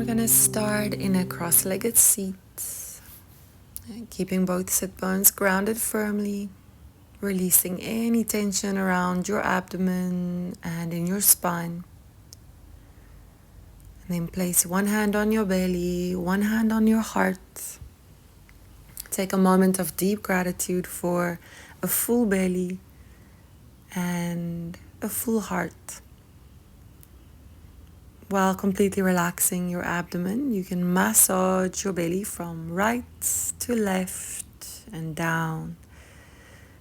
We're going to start in a cross-legged seat, keeping both sit bones grounded firmly, releasing any tension around your abdomen and in your spine. And then place one hand on your belly, one hand on your heart. Take a moment of deep gratitude for a full belly and a full heart. While completely relaxing your abdomen, you can massage your belly from right to left and down,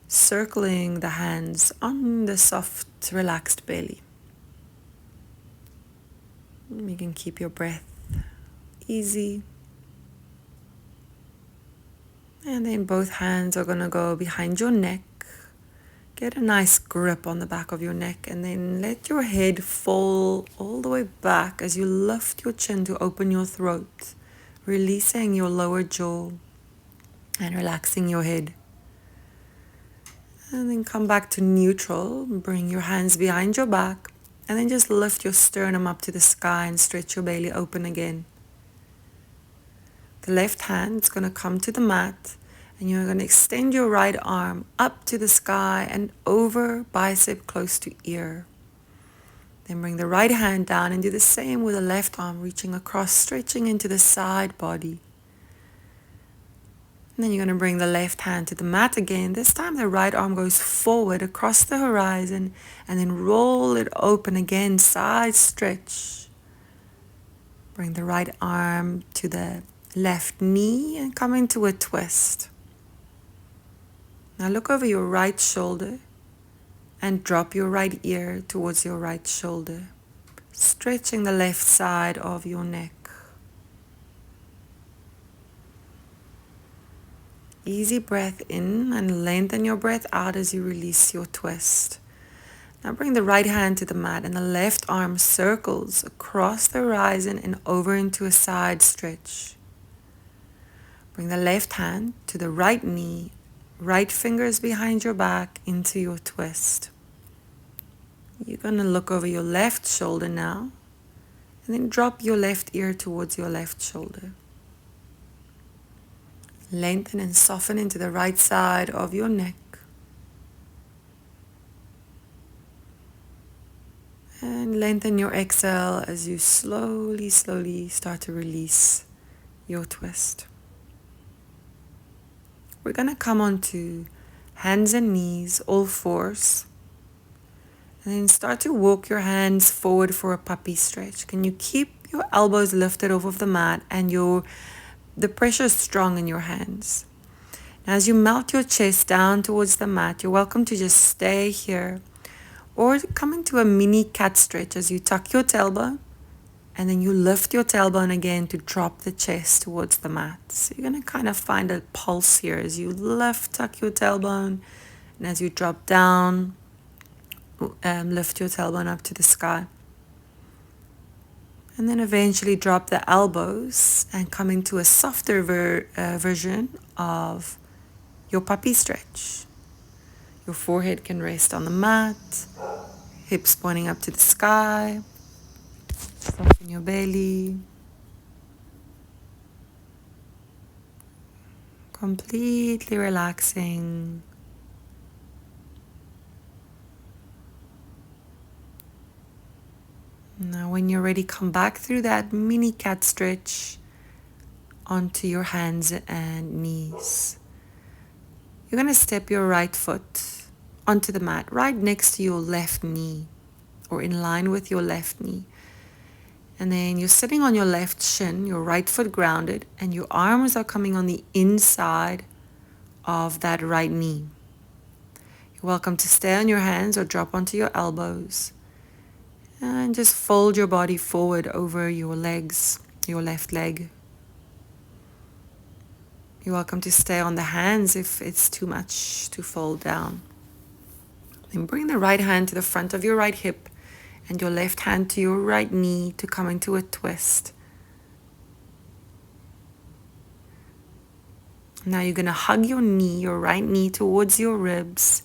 circling the hands on the soft, relaxed belly. You can keep your breath easy. And then both hands are going to go behind your neck. Get a nice grip on the back of your neck and then let your head fall all the way back as you lift your chin to open your throat, releasing your lower jaw and relaxing your head. And then come back to neutral. Bring your hands behind your back and then just lift your sternum up to the sky and stretch your belly open again. The left hand is going to come to the mat. And you're going to extend your right arm up to the sky and over bicep close to ear. Then bring the right hand down and do the same with the left arm, reaching across, stretching into the side body. And then you're going to bring the left hand to the mat again. This time the right arm goes forward across the horizon and then roll it open again, side stretch. Bring the right arm to the left knee and come into a twist. Now look over your right shoulder and drop your right ear towards your right shoulder, stretching the left side of your neck. Easy breath in and lengthen your breath out as you release your twist. Now bring the right hand to the mat and the left arm circles across the horizon and over into a side stretch. Bring the left hand to the right knee, right fingers behind your back into your twist. You're going to look over your left shoulder now and then drop your left ear towards your left shoulder. Lengthen and soften into the right side of your neck. And lengthen your exhale as you slowly start to release your twist. We're going to come onto hands and knees, all fours. And then start to walk your hands forward for a puppy stretch. Can you keep your elbows lifted off of the mat and the pressure is strong in your hands. Now as you melt your chest down towards the mat, you're welcome to just stay here. Or come into a mini cat stretch as you tuck your tailbone. And then you lift your tailbone again to drop the chest towards the mat. So you're going to kind of find a pulse here as you lift, tuck your tailbone. And as you drop down, lift your tailbone up to the sky. And then eventually drop the elbows and come into a softer version of your puppy stretch. Your forehead can rest on the mat, hips pointing up to the sky. Soften your belly. Completely relaxing. Now when you're ready, come back through that mini cat stretch onto your hands and knees. You're going to step your right foot onto the mat right next to your left knee or in line with your left knee. And then you're sitting on your left shin, your right foot grounded, and your arms are coming on the inside of that right knee. You're welcome to stay on your hands or drop onto your elbows. And just fold your body forward over your legs, your left leg. You're welcome to stay on the hands if it's too much to fold down. Then bring the right hand to the front of your right hip and your left hand to your right knee to come into a twist. Now you're going to hug your knee, your right knee towards your ribs.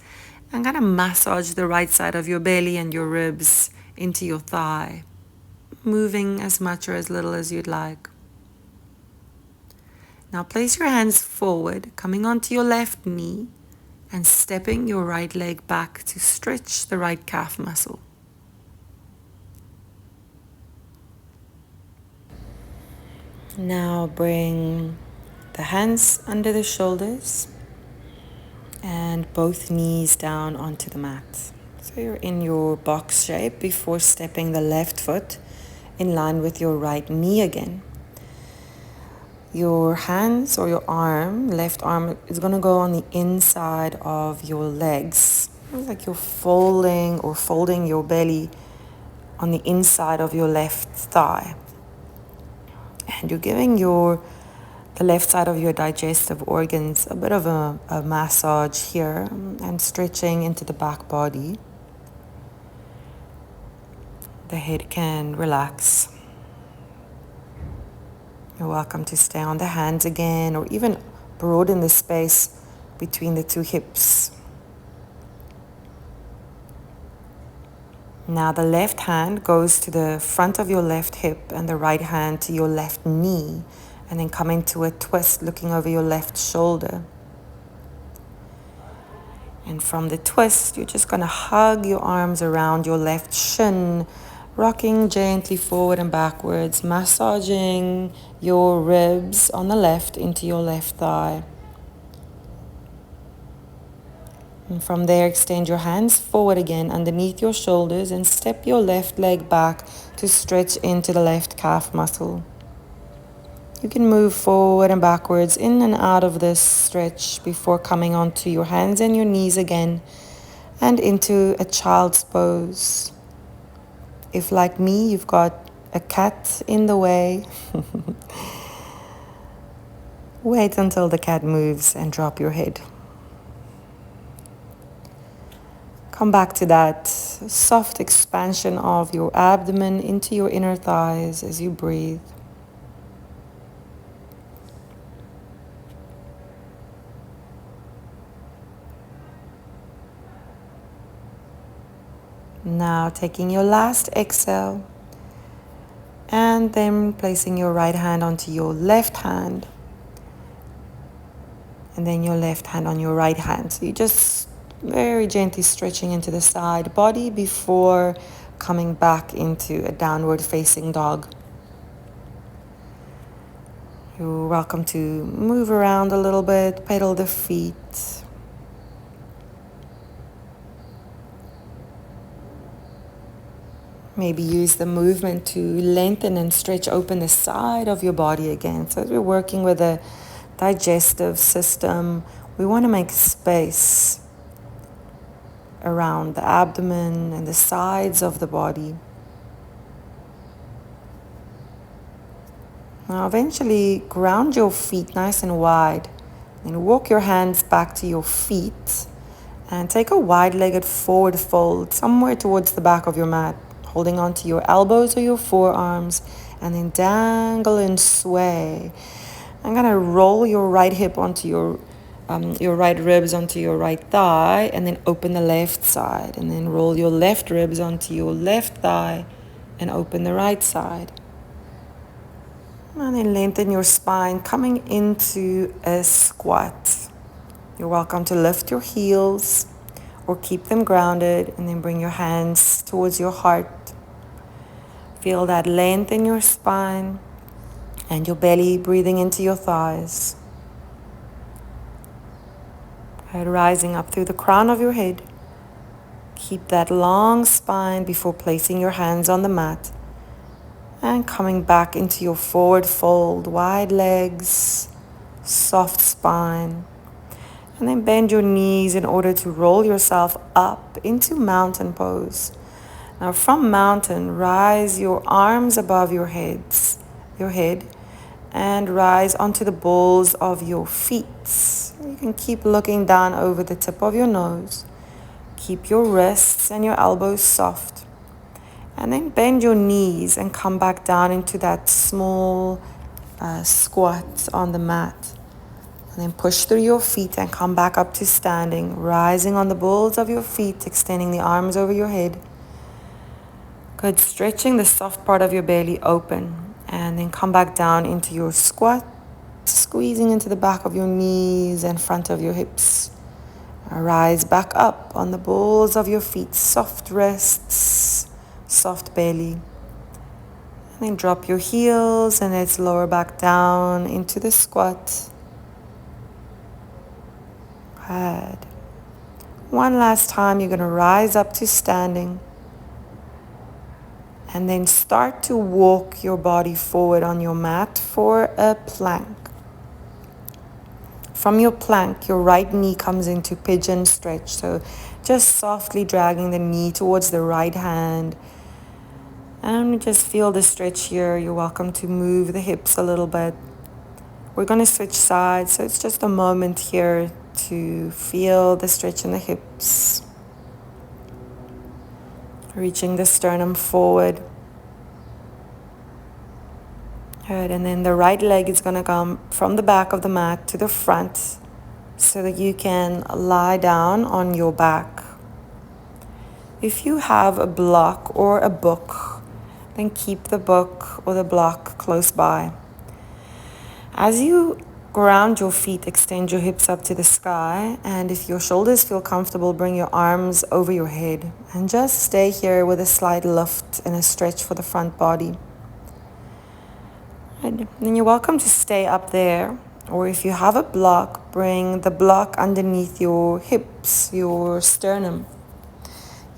I'm going to massage the right side of your belly and your ribs into your thigh. moving as much or as little as you'd like. Now place your hands forward, coming onto your left knee and stepping your right leg back to stretch the right calf muscle. Now bring the hands under the shoulders and both knees down onto the mat. So you're in your box shape before stepping the left foot in line with your right knee again. Your hands or your arm, left arm, is going to go on the inside of your legs. It's like you're folding your belly on the inside of your left thigh. And you're giving the left side of your digestive organs a bit of a massage here and stretching into the back body. The head can relax. You're welcome to stay on the hands again or even broaden the space between the two hips. Now the left hand goes to the front of your left hip and the right hand to your left knee, and then come into a twist looking over your left shoulder. And from the twist, you're just going to hug your arms around your left shin, rocking gently forward and backwards, massaging your ribs on the left into your left thigh. And from there, extend your hands forward again underneath your shoulders and step your left leg back to stretch into the left calf muscle. You can move forward and backwards in and out of this stretch before coming onto your hands and your knees again and into a child's pose. If, like me, you've got a cat in the way, wait until the cat moves and drop your head. Come back to that soft expansion of your abdomen into your inner thighs as you breathe. Now taking your last exhale and then placing your right hand onto your left hand and then your left hand on your right hand. So you just very gently stretching into the side body before coming back into a downward facing dog. You're welcome to move around a little bit, pedal the feet. Maybe use the movement to lengthen and stretch open the side of your body again. So as we're working with the digestive system, we want to make space around the abdomen and the sides of the body. Now eventually ground your feet nice and wide and walk your hands back to your feet and take a wide-legged forward fold somewhere towards the back of your mat, holding onto your elbows or your forearms, and then dangle and sway. I'm gonna roll your right hip onto your right ribs onto your right thigh, and then open the left side, and then roll your left ribs onto your left thigh and open the right side. And then lengthen your spine, coming into a squat. You're welcome to lift your heels or keep them grounded, and then bring your hands towards your heart. Feel that length in your spine and your belly breathing into your thighs. Head rising up through the crown of your head. Keep that long spine before placing your hands on the mat and coming back into your forward fold, wide legs, soft spine. And then bend your knees in order to roll yourself up into mountain pose. Now from mountain, rise your arms above your head, and rise onto the balls of your feet. You can keep looking down over the tip of your nose. Keep your wrists and your elbows soft. And then bend your knees and come back down into that small squat on the mat. And then push through your feet and come back up to standing, rising on the balls of your feet, extending the arms over your head. Good. Stretching the soft part of your belly open, and then come back down into your squat, squeezing into the back of your knees and front of your hips. Rise back up on the balls of your feet, soft wrists, soft belly. And then drop your heels and let's lower back down into the squat. Good. One last time, you're going to rise up to standing. And then start to walk your body forward on your mat for a plank. From your plank, your right knee comes into pigeon stretch. So just softly dragging the knee towards the right hand. And just feel the stretch here. You're welcome to move the hips a little bit. We're going to switch sides. So it's just a moment here to feel the stretch in the hips. Reaching the sternum forward. Good. And then the right leg is going to come from the back of the mat to the front so that you can lie down on your back. If you have a block or a book, then keep the book or the block close by. As you ground your feet, extend your hips up to the sky, and if your shoulders feel comfortable, bring your arms over your head and just stay here with a slight lift and a stretch for the front body. And then you're welcome to stay up there, or if you have a block, bring the block underneath your hips, your sternum.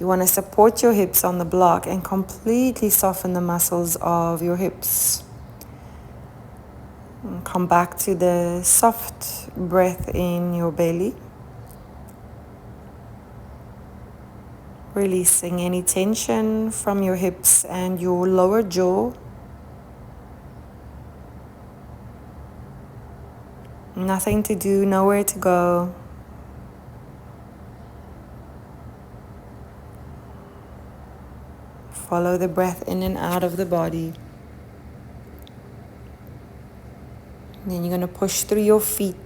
You want to support your hips on the block and completely soften the muscles of your hips. And come back to the soft breath in your belly. Releasing any tension from your hips and your lower jaw. Nothing to do, nowhere to go. Follow the breath in and out of the body. And then you're going to push through your feet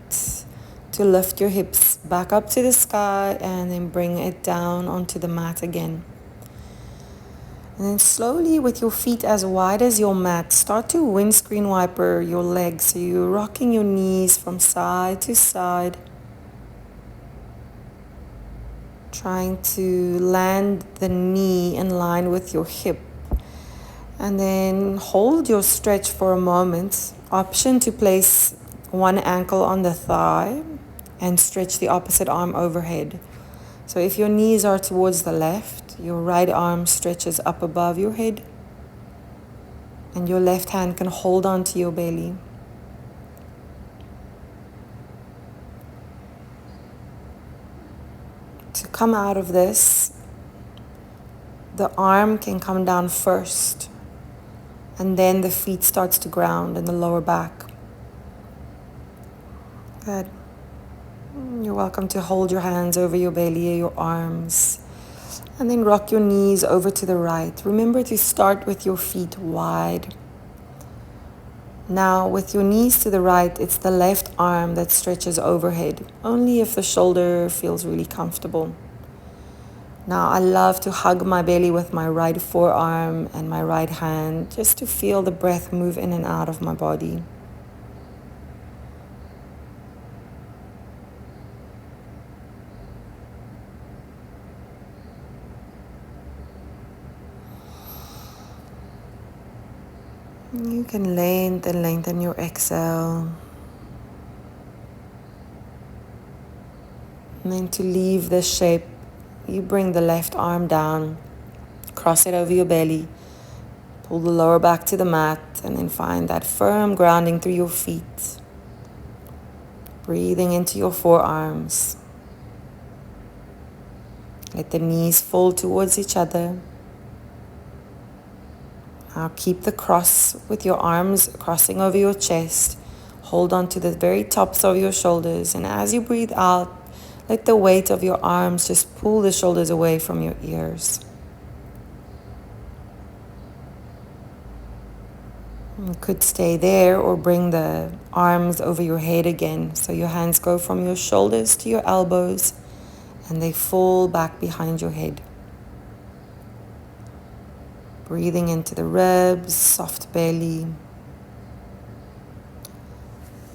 to lift your hips back up to the sky and then bring it down onto the mat again. And then slowly, with your feet as wide as your mat, start to windscreen wiper your legs. So you're rocking your knees from side to side. Trying to land the knee in line with your hip. And then hold your stretch for a moment. Option to place one ankle on the thigh and stretch the opposite arm overhead. So if your knees are towards the left, your right arm stretches up above your head. And your left hand can hold onto your belly. To come out of this, the arm can come down first, and then the feet starts to ground in the lower back. Good. You're welcome to hold your hands over your belly or your arms, and then rock your knees over to the right. Remember to start with your feet wide. Now, with your knees to the right, it's the left arm that stretches overhead, only if the shoulder feels really comfortable. Now, I love to hug my belly with my right forearm and my right hand, just to feel the breath move in and out of my body. You can lengthen your exhale. And then to leave this shape, you bring the left arm down, cross it over your belly, pull the lower back to the mat, and then find that firm grounding through your feet. Breathing into your forearms. Let the knees fold towards each other. Now keep the cross with your arms crossing over your chest. Hold on to the very tops of your shoulders. And as you breathe out, let the weight of your arms just pull the shoulders away from your ears. You could stay there or bring the arms over your head again. So your hands go from your shoulders to your elbows and they fall back behind your head. Breathing into the ribs, soft belly.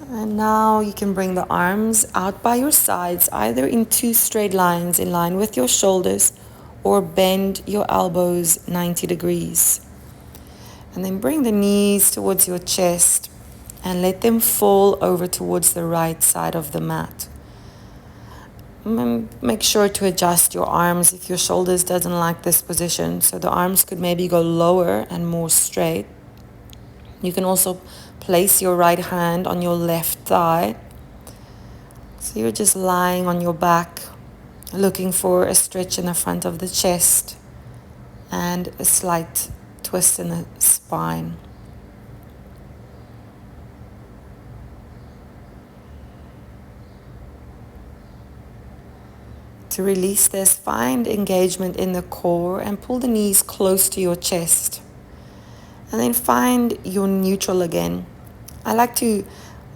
And now you can bring the arms out by your sides, either in two straight lines in line with your shoulders, or bend your elbows 90 degrees. And then bring the knees towards your chest and let them fall over towards the right side of the mat. Make sure to adjust your arms if your shoulders doesn't like this position. So the arms could maybe go lower and more straight. You can also place your right hand on your left thigh. So you're just lying on your back, looking for a stretch in the front of the chest and a slight twist in the spine. To release this, find engagement in the core and pull the knees close to your chest. And then find your neutral again. I like to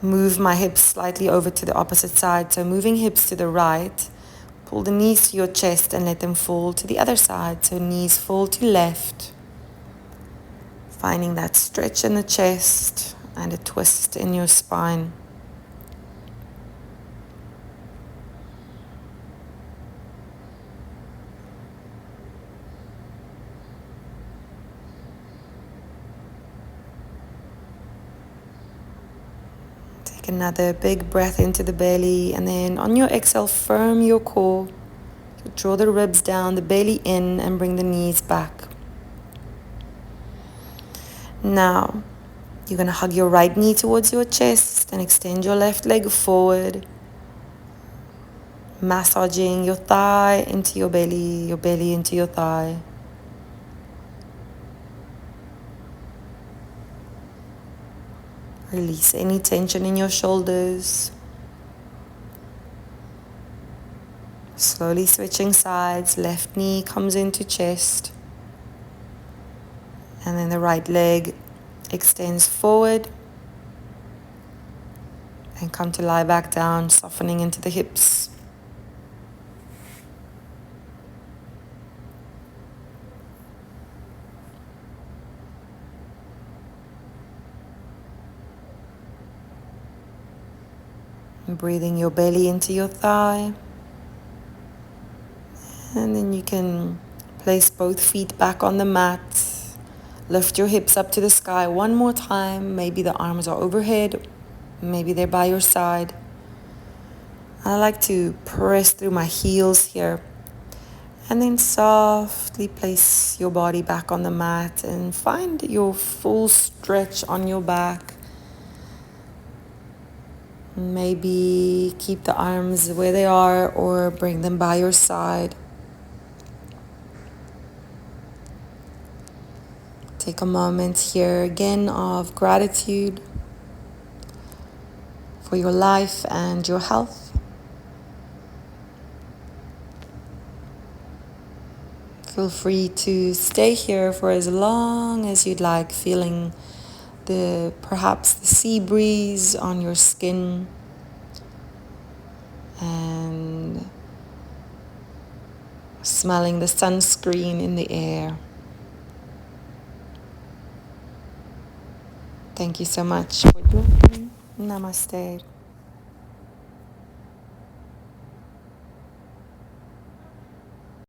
move my hips slightly over to the opposite side. So moving hips to the right, pull the knees to your chest and let them fall to the other side. So knees fall to left. Finding that stretch in the chest and a twist in your spine. Take another big breath into the belly, and then on your exhale, firm your core. Draw the ribs down, the belly in, and bring the knees back. Now, you're going to hug your right knee towards your chest and extend your left leg forward. Massaging your thigh into your belly into your thigh. Release any tension in your shoulders. Slowly switching sides, left knee comes into chest. And then the right leg extends forward. And come to lie back down, softening into the hips. And breathing your belly into your thigh. And then you can place both feet back on the mat. Lift your hips up to the sky one more time. Maybe the arms are overhead. Maybe they're by your side. I like to press through my heels here. And then softly place your body back on the mat and find your full stretch on your back. Maybe keep the arms where they are or bring them by your side. Take a moment here again of gratitude for your life and your health. Feel free to stay here for as long as you'd like, feeling perhaps the sea breeze on your skin and smelling the sunscreen in the air. Thank you so much for joining. Namaste.